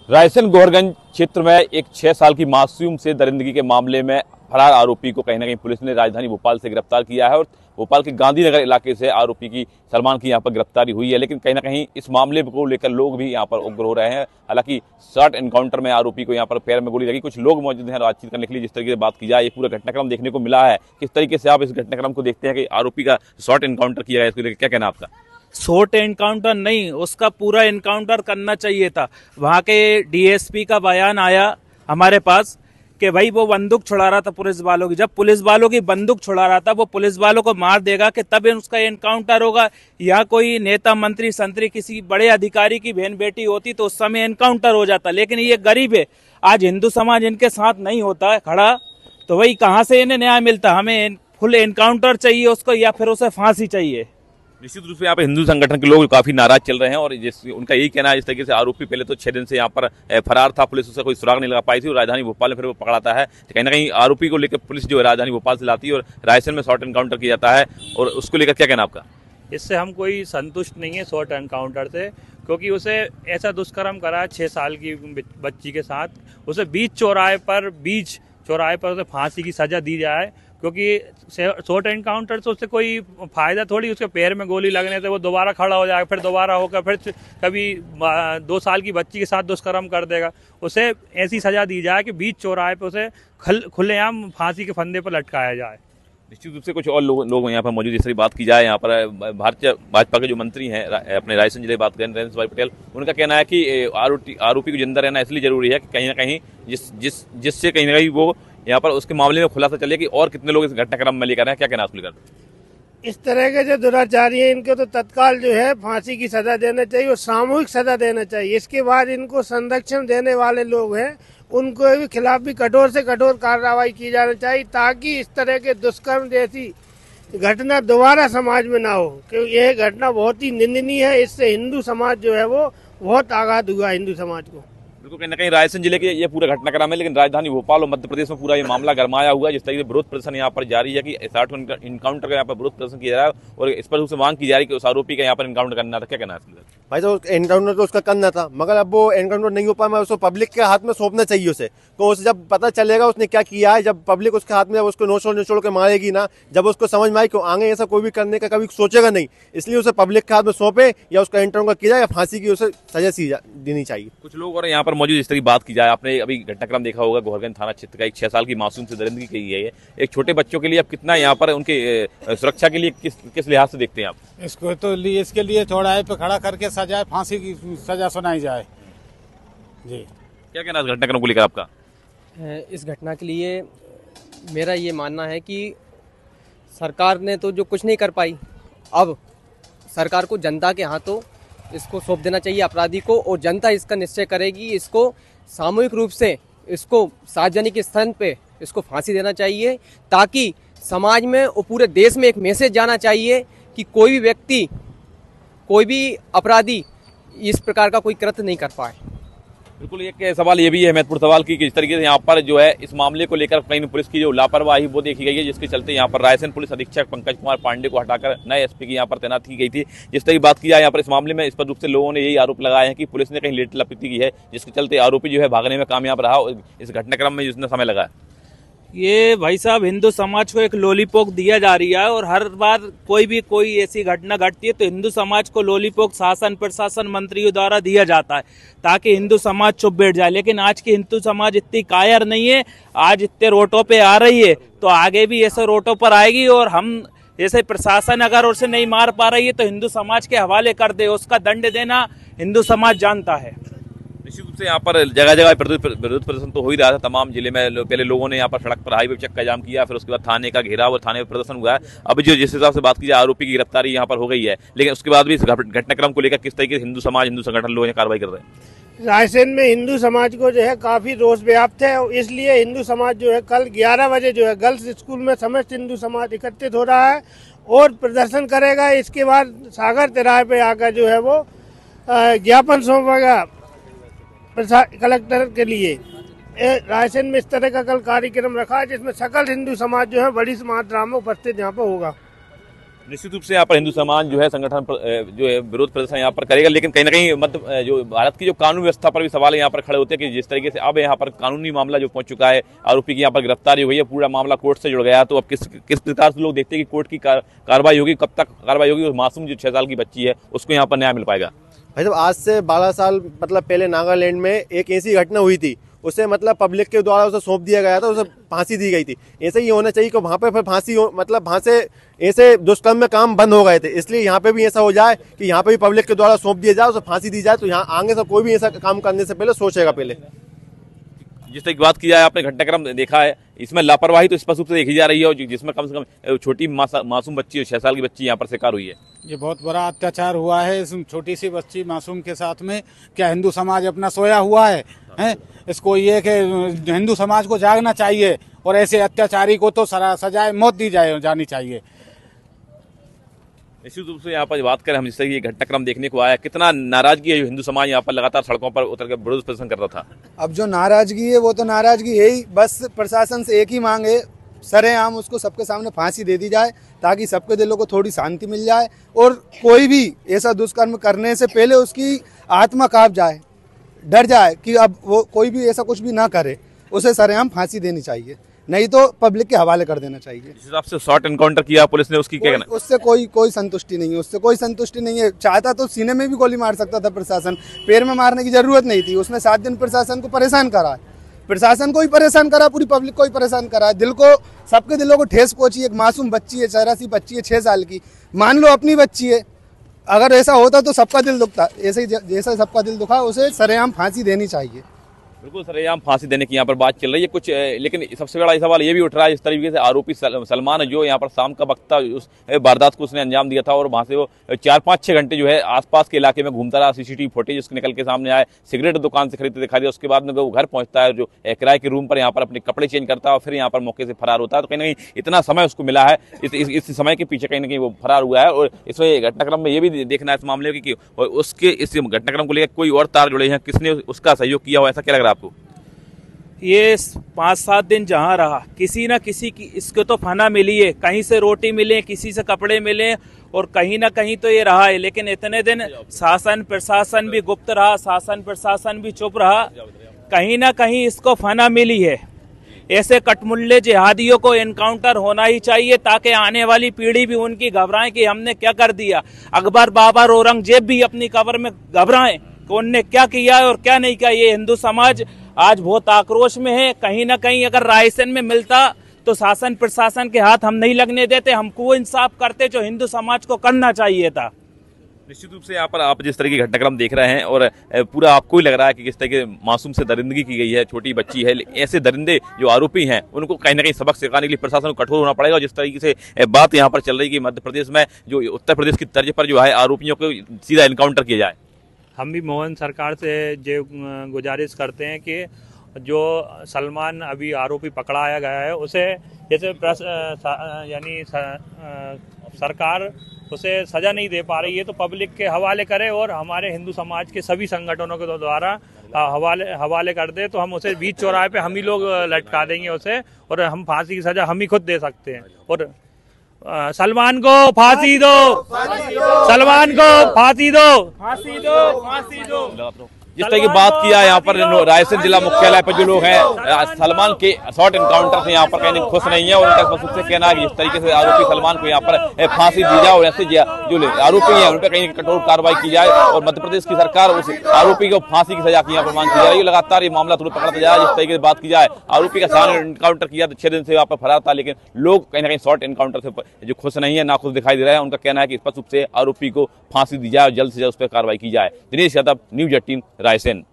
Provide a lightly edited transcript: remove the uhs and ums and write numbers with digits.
रायसेन गोहरगंज क्षेत्र में एक 6 साल की मासूम से दरिंदगी के मामले में फरार आरोपी को कहीं ना कहीं पुलिस ने राजधानी भोपाल से गिरफ्तार किया है और भोपाल के गांधीनगर इलाके से आरोपी की सलमान की यहां पर गिरफ्तारी हुई है। लेकिन कहीं ना कहीं इस मामले को लेकर लोग भी यहां पर उग्र हो रहे हैं। हालांकि शॉर्ट एनकाउंटर में आरोपी को यहां पर पैर में गोली लगी। कुछ लोग मौजूद हैं बातचीत करने के लिए। जिस तरीके से बात की जाए, ये पूरा घटनाक्रम देखने को मिला है। किस तरीके से आप इस घटनाक्रम को देखते हैं कि आरोपी का शॉर्ट एनकाउंटर किया गया, इसको लेकर क्या कहना आपका? शॉर्ट एनकाउंटर नहीं, उसका पूरा एनकाउंटर करना चाहिए था। वहां के डीएसपी का बयान आया हमारे पास कि भाई वो बंदूक छुड़ा रहा था पुलिस वालों की। जब पुलिस वालों की बंदूक छुड़ा रहा था, वो पुलिस वालों को मार देगा कि तब उसका एनकाउंटर होगा। या कोई नेता मंत्री संतरी किसी बड़े अधिकारी की बहन बेटी होती तो उस समय एनकाउंटर हो जाता। लेकिन ये गरीब है, आज हिंदू समाज इनके साथ नहीं होता है खड़ा, तो वही कहाँ से इन्हें न्याय मिलता? हमें फुल एनकाउंटर चाहिए उसको, या फिर उसे फांसी चाहिए। निश्चित रूप से यहाँ पे हिंदू संगठन के लोग काफी नाराज चल रहे हैं और उनका यही कहना है जिस तरीके से आरोपी पहले तो 6 दिन से यहाँ पर फरार था, पुलिस उसे कोई सुराग नहीं लगा पाई थी और राजधानी भोपाल में फिर वो पकड़ाता है। कहीं ना कहीं आरोपी को लेकर पुलिस जो है राजधानी भोपाल से लाती है और रायसेन में शॉर्ट एनकाउंटर किया जाता है। और उसको लेकर क्या कहना आपका? इससे हम कोई संतुष्ट नहीं है शॉर्ट एनकाउंटर से, क्योंकि उसे ऐसा दुष्कर्म करा 6 साल की बच्ची के साथ। उसे बीच चौराहे पर उसे फांसी की सजा दी जाए, क्योंकि शॉर्ट एनकाउंटर से उससे कोई फायदा थोड़ी। उसके पैर में गोली लगने से वो दोबारा खड़ा हो जाएगा, फिर दोबारा होकर फिर कभी 2 साल की बच्ची के साथ दुष्कर्म कर देगा। उसे ऐसी सजा दी जाए कि बीच चौराहे पे उसे खुलेआम फांसी के फंदे पर लटकाया जाए। निश्चित रूप से कुछ और लोग यहाँ पर मौजूद। इस तरह बात की जाए, यहाँ पर भाजपा के जो मंत्री हैं अपने रायसेन जिले बात करें, नरेंद्र भाई पटेल, उनका कहना है कि आरोपी को जिंदा रहना इसलिए जरूरी है कि कहीं ना कहीं जिससे कहीं ना कहीं वो यहाँ पर उसके मामले में खुलासा चले कि और कितने लोग इस घटनाक्रम में लेकर हैं। क्या कहना है लेकर? इस तरह के जो दुराचारी हैं इनको तो तत्काल जो है फांसी की सजा देना चाहिए और सामूहिक सजा देना चाहिए। इसके बाद इनको संरक्षण देने वाले लोग हैं उनको भी खिलाफ भी कठोर से कठोर कार्रवाई की जानी चाहिए, ताकि इस तरह के दुष्कर्म जैसी घटना दोबारा समाज में ना हो। क्योंकि यह घटना बहुत ही निंदनीय है। इससे हिंदू समाज जो है वो बहुत आघात हुआ हिंदू समाज को। बिल्कुल, कहीं ना कहीं रायसेन जिले के ये पूरा घटनाक्रम है, लेकिन राजधानी भोपाल और मध्य प्रदेश में पूरा ये मामला गरमाया हुआ है। जिस तरीके से विरोध प्रदर्शन यहाँ पर जारी है कि शॉर्ट एनकाउंटर का यहाँ पर विरोध प्रदर्शन किया जा रहा है और इस पर उससे मांग की जा रही है कि उस आरोपी का यहाँ पर एनकाउंटर करना था। क्या कहना है भाई? तो एनकाउंटर तो उसका करना था, मगर अब वो एनकाउंटर नहीं हो पाया। उसको पब्लिक के हाथ में सौंपना चाहिए उसे। तो उसे जब पता चलेगा उसने क्या किया है, जब पब्लिक उसके हाथ में उसको नोचोड़ के मारेगी ना, जब उसको समझ में आए कि आगे ऐसा कोई भी करने का कभी सोचेगा नहीं, इसलिए उसे पब्लिक के हाथ में सौंपे या उसका एनकाउंटर किया जाए या फांसी की उसे सजा देनी चाहिए। कुछ लोग और यहाँ पर मौजूद। इस तरह की बात की जाए, आपने अभी घटनाक्रम देखा होगा गोहरगंज थाना क्षेत्र का, एक 6 साल की मासूम से दरिंदगी की है। एक छोटे बच्चों के लिए अब कितना यहाँ पर उनके सुरक्षा के लिए किस लिहाज से देखते हैं आप इसको? तो इसके लिए चौराहे पे खड़ा करके सजा, फांसी की सजा सुनाई जाए जी। क्या कहना है इस घटनाक्रम को लेकर आपका? इस घटना के लिए मेरा ये मानना है कि सरकार ने तो जो कुछ नहीं कर पाई, अब सरकार को जनता के हाथों इसको सौंप देना चाहिए अपराधी को, और जनता इसका निश्चय करेगी। इसको सामूहिक रूप से, इसको सार्वजनिक स्थान पे इसको फांसी देना चाहिए, ताकि समाज में और पूरे देश में एक मैसेज जाना चाहिए कि कोई भी व्यक्ति, कोई भी अपराधी इस प्रकार का कोई कृत्य नहीं कर पाए। बिल्कुल, एक सवाल ये भी है, महत्वपूर्ण सवाल की जिस तरीके से यहाँ पर जो है इस मामले को लेकर कहीं पुलिस की जो लापरवाही वो देखी गई है, जिसके चलते यहाँ पर रायसेन पुलिस अधीक्षक पंकज कुमार पांडे को हटाकर नए एसपी की यहाँ पर तैनात की गई थी। जिस तरह की बात की जाए यहाँ पर इस मामले में, इस पर रूप से लोगों ने यही आरोप लगाया है कि पुलिस ने कहीं लेट लपेटी की है, जिसके चलते आरोपी जो है भागने में कामयाब रहा और इस घटनाक्रम में जिसने समय लगा। ये भाई साहब, हिंदू समाज को एक लॉलीपॉप दिया जा रही है और हर बार कोई ऐसी घटना घटती है तो हिंदू समाज को लॉलीपॉप शासन प्रशासन मंत्रियों द्वारा दिया जाता है ताकि हिंदू समाज चुप बैठ जाए। लेकिन आज की हिंदू समाज इतनी कायर नहीं है। आज इतने रोटों पे आ रही है तो आगे भी ऐसे रोटों पर आएगी, और हम जैसे प्रशासन अगर उसे नहीं मार पा रही है तो हिंदू समाज के हवाले कर दे, उसका दंड देना हिंदू समाज जानता है। निश्चित रूप से यहाँ पर जगह जगह विरोध प्रदर्शन तो हो ही रहा था तमाम जिले में। पहले लोगों ने यहाँ पर सड़क पर हाईवे चक्का जाम किया, फिर उसके बाद थाने का घेराव और थाने में प्रदर्शन हुआ है। अभी जो जिस हिसाब से बात की जाए, आरोपी की गिरफ्तारी यहाँ पर हो गई है, लेकिन उसके बाद भी इस घटनाक्रम को लेकर किस तरीके से हिंदू समाज, हिंदू संगठन लोग कार्रवाई कर रहे हैं? रायसेन में हिंदू समाज को जो है काफी रोष व्याप्त है, इसलिए हिंदू समाज जो है कल 11 बजे जो है गर्ल्स स्कूल में समस्त हिंदू समाज एकत्रित हो रहा है और प्रदर्शन करेगा। इसके बाद सागर तिराहे पे आकर जो है वो ज्ञापन सौंपेगा कलेक्टर के लिए। रायसेन में इस तरह का कल कार्यक्रम रखा है जिसमें सकल हिंदू समाज जो है बड़ी मात्रा में उपस्थित यहाँ पर होगा। निश्चित रूप से यहाँ पर हिंदू समाज जो है संगठन जो है विरोध प्रदर्शन यहाँ पर करेगा, लेकिन कहीं ना कहीं मतलब जो भारत की जो कानून व्यवस्था पर भी सवाल यहाँ पर खड़े होते हैं कि जिस तरीके से अब यहाँ पर कानूनी मामला जो पहुंच चुका है, आरोपी की यहाँ पर गिरफ्तारी हो गई है, पूरा मामला कोर्ट से जुड़ गया, तो अब किस प्रकार से लोग देखते हैं कि कोर्ट की कार्रवाई होगी, कब तक कार्रवाई होगी, मासूम जो 6 साल की बच्ची है उसको यहाँ पर न्याय मिल पाएगा? भाई साहब, आज से 12 साल मतलब पहले नागालैंड में एक ऐसी घटना हुई थी, उसे मतलब पब्लिक के द्वारा उसे सौंप दिया गया था, उसे फांसी दी गई थी। ऐसे ही होना चाहिए कि वहाँ पे फिर फांसी हो, मतलब वहाँ से ऐसे दुष्कर्म में काम बंद हो गए थे, इसलिए यहाँ पे भी ऐसा हो जाए कि यहाँ पे भी पब्लिक के द्वारा सौंप दिया जाए, उसे फांसी दी जाए, तो यहाँ आगे से कोई भी ऐसा काम करने से पहले सोचेगा पहले। जिस तरह की बात की जाए, आपने घटनाक्रम देखा है, इसमें लापरवाही तो स्पष्ट रूप से देखी जा रही है, और जिसमें कम से कम छोटी मासूम बच्ची 6 साल की बच्ची यहाँ पर शिकार हुई है। ये बहुत बड़ा अत्याचार हुआ है इस छोटी सी बच्ची मासूम के साथ में। क्या हिंदू समाज अपना सोया हुआ है? इसको ये कि हिंदू समाज को जागना चाहिए और ऐसे अत्याचारी को तो सजाए मौत दी जानी चाहिए। निश्चित रूप से यहाँ पर बात करें हम, जिस तरह ये घटनाक्रम देखने को आया, कितना नाराजगी है जो हिंदू समाज यहाँ पर लगातार सड़कों पर उतर कर विरोध प्रदर्शन कर रहा था? अब जो नाराजगी है वो तो नाराजगी है ही, बस प्रशासन से एक ही मांग है, सरेआम उसको सबके सामने फांसी दे दी जाए ताकि सबके दिलों को थोड़ी शांति मिल जाए, और कोई भी ऐसा दुष्कर्म करने से पहले उसकी आत्मा कांप जाए, डर जाए कि अब वो कोई भी ऐसा कुछ भी ना करे, उसे सरेआम फांसी देनी चाहिए, नहीं तो पब्लिक के हवाले कर देना चाहिए। जिस हिसाब से शॉर्ट एनकाउंटर किया पुलिस ने, उसकी क्या कहना? उससे कोई संतुष्टि नहीं है, उससे कोई संतुष्टि नहीं है। चाहता तो सीने में भी गोली मार सकता था प्रशासन, पैर में मारने की जरूरत नहीं थी। उसने 7 दिन प्रशासन को परेशान करा, प्रशासन को ही परेशान करा, पूरी पब्लिक को ही परेशान करा, दिल को सबके दिलों को ठेस पहुंची। एक मासूम बच्ची है, 84 बच्ची है, 6 साल की, मान लो अपनी बच्ची है, अगर ऐसा होता तो सबका दिल दुखता। ऐसे जैसा सबका दिल दुखा, उसे सरेआम फांसी देनी चाहिए। बिल्कुल सरेआम फांसी देने की यहाँ पर बात चल रही है कुछ, लेकिन सबसे बड़ा सवाल ये भी उठ रहा है, इस तरीके से आरोपी सलमान जो यहाँ पर शाम का वक्त था, उस वारदात को उसने अंजाम दिया था, और वहाँ से वो 4-5-6 घंटे जो है आसपास के इलाके में घूमता रहा। सीसीटीवी फुटेज उसके निकल के सामने आया, सिगरेट दुकान से खरीदते दिखाई दिया। उसके बाद में वो घर पहुंचता है, जो किराए के रूम पर यहाँ पर अपने कपड़े चेंज करता है और फिर यहाँ पर मौके से फरार होता है। तो कहीं ना कहीं इतना समय उसको मिला है, इस समय के पीछे कहीं ना कहीं वो फरार हुआ है। और इसमें घटनाक्रम में ये भी देखना है इस मामले में कि उसके इस घटनाक्रम को लेकर कोई और तार जुड़े हैं, किसने उसका सहयोग किया हो, ऐसा क्या लग रहा है आपको? ये 5-7 दिन जहाँ रहा, किसी ना किसी की इसको तो फना मिली है, कहीं से रोटी मिले, किसी से कपड़े मिले, और कहीं ना कहीं तो ये रहा है। लेकिन इतने दिन शासन प्रशासन भी गुप्त रहा, शासन प्रशासन भी चुप रहा, कहीं ना कहीं इसको फना मिली है। ऐसे कटमुल्ले जिहादियों को एनकाउंटर होना ही चाहिए, ताकि आने वाली पीढ़ी भी उनकी घबराए कि हमने क्या कर दिया। अकबर, बाबर, औरंगजेब भी अपनी कब्र में घबराएं कि उनने क्या किया और क्या नहीं किया। ये हिंदू समाज आज बहुत आक्रोश में है। कहीं ना कहीं अगर रायसेन में मिलता तो शासन प्रशासन के हाथ हम नहीं लगने देते, हमको इंसाफ करते जो हिंदू समाज को करना चाहिए था। निश्चित रूप से यहाँ पर आप जिस तरह की घटनाक्रम देख रहे हैं, और पूरा आपको ही लग रहा है कि किस तरह के मासूम से दरिंदगी की गई है, छोटी बच्ची है। ऐसे दरिंदे जो आरोपी हैं उनको कहीं ना कहीं सबक सिखाने के लिए प्रशासन को कठोर होना पड़ेगा। जिस तरीके से बात यहाँ पर चल रही है कि मध्य प्रदेश में जो उत्तर प्रदेश की तर्ज पर जो है आरोपियों को सीधा एनकाउंटर किया जाए। हम भी मोहन सरकार से जो गुजारिश करते हैं कि जो सलमान अभी आरोपी पकड़ाया गया है, उसे जैसे यानी सरकार उसे सजा नहीं दे पा रही है तो पब्लिक के हवाले करे, और हमारे हिंदू समाज के सभी संगठनों के द्वारा हवाले कर दे, तो हम उसे बीच चौराहे पे हम ही लोग लटका देंगे उसे, और हम फांसी की सजा हम ही खुद दे सकते हैं। और सलमान को फांसी दो, सलमान को फांसी दो, फांसी दो, फांसी दो। जिस तरह की बात किया यहाँ पर रायसेन जिला मुख्यालय पर जो लोग हैं सलमान के शॉर्ट एनकाउंटर से यहाँ पर कहीं खुश नहीं है, और उनका स्पष्ट रूप से कहना है कि जिस तरीके से आरोपी सलमान को यहाँ पर फांसी दी जाए और ऐसे जो आरोपी हैं उन पर कहीं कठोर कार्रवाई की जाए, और मध्य प्रदेश की सरकार उस आरोपी को फांसी की सजा की यहाँ पर मांग की जा रही है। लगातार ये मामला तुरंत पकड़ता जाए। जिस तरीके से बात की जाए, आरोपी का शॉर्ट एनकाउंटर किया तो 6 दिन से यहाँ पर फरार था, लेकिन लोग कहीं ना कहीं शॉर्ट एनकाउंटर से जो खुश नहीं है, नाखुश दिखाई दे रहे हैं। उनका कहना है कि स्पष्ट रूप से आरोपी को फांसी दी जाए और जल्द से जल्द उस पर कार्रवाई की जाए। दिनेश यादव, न्यूज़ 18 रायसेन।